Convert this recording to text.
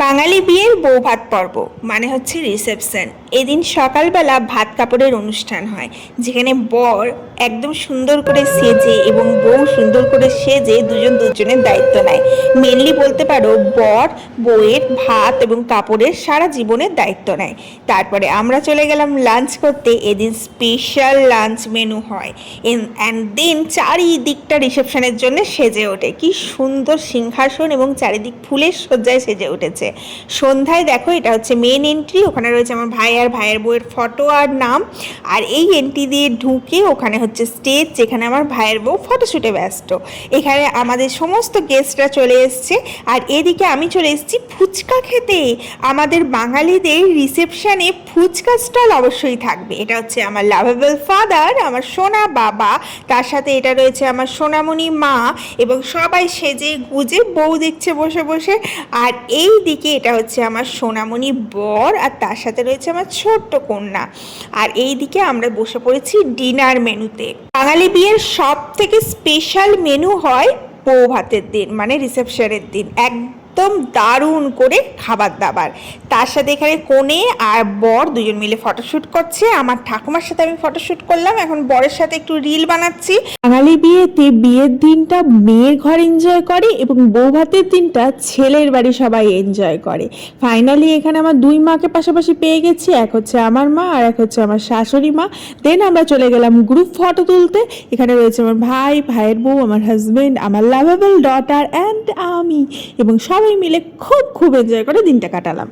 বাঙালি বিয়ের বউ ভাত পর্ব মানে হচ্ছে রিসেপশন। এদিন সকালবেলা ভাত কাপড়ের অনুষ্ঠান হয়, যেখানে বর একদম সুন্দর করে সেজে এবং বউ সুন্দর করে সেজে দুজন দুজনের দায়িত্ব নেয়। মেনলি বলতে পারো বর বউয়ের ভাত এবং কাপড়ের সারা জীবনের দায়িত্ব নেয়। তারপরে আমরা চলে গেলাম লাঞ্চ করতে। এদিন স্পেশাল লাঞ্চ মেনু হয়, অ্যান্ড দেন চারিদিকটা রিসেপশনের জন্য সেজে ওঠে। কি সুন্দর সিংহাসন এবং চারিদিক ফুলের সজ্জায় সেজে উঠেছে। সন্ধ্যায় দেখো, এটা হচ্ছে মেন এন্ট্রি। ওখানে রয়েছে আমার ভাই আর ভাইয়ের বউয়ের ফটো আর নাম। আর এই এন্ট্রি দিয়ে ঢুকে ওখানে হচ্ছে স্টেজ, যেখানে আমার ভাইয়ের বউ ফটোশ্যুটে ব্যস্ত। এখানে আমাদের সমস্ত গেস্টরা চলে এসছে। আর এদিকে আমি চলে এসেছি ফুচকা খেতে। আমাদের বাঙালিদের রিসেপশনে ফুচকা স্টল অবশ্যই থাকবে। এটা হচ্ছে আমার লাভেবল ফাদার, আমার সোনা বাবা, তার সাথে এটা রয়েছে আমার সোনামণি মা, এবং সবাই সেজে গুজে বউ দেখছে বসে বসে। আর এই দিকে এটা হচ্ছে আমার সোনামণি বর, আর তার সাথে রয়েছে আমার ছোট্ট কন্যা। আর এই দিকে আমরা বসে পড়েছি ডিনার মেনুতে। বাঙালি বিয়ের সব থেকে স্পেশাল মেনু হয় বউ ভাতের দিন, মানে রিসেপশনের দিন। একদম দারুণ করে খাবার দাবার। তার সাথে এখানে কনে আর বর দুজন মিলে ফটোশ্যুট করছে। আমার ঠাকুমার সাথে আমি ফটোশ্যুট করলাম, এখন বরের সাথে একটু রিল বানাচ্ছি। বাঙালি বিয়েতে বিয়ের দিনটা মেয়ের ঘর এনজয় করে এবং বউ ভাতের দিনটা ছেলের বাড়ি সবাই এনজয় করে। ফাইনালি এখানে আমার দুই মাকে পাশাপাশি পেয়ে গেছি, এক হচ্ছে আমার মা আর এক হচ্ছে আমার শাশুড়ি মা। দেন আমরা চলে গেলাম গ্রুপ ফটো তুলতে। এখানে রয়েছে আমার ভাই, ভাইয়ের বউ, আমার হাজবেন্ড, আমার লাভেবল ডটার অ্যান্ড আমি, এবং সবাই মিলে খুব খুব এনজয় করে দিনটা কাটালাম।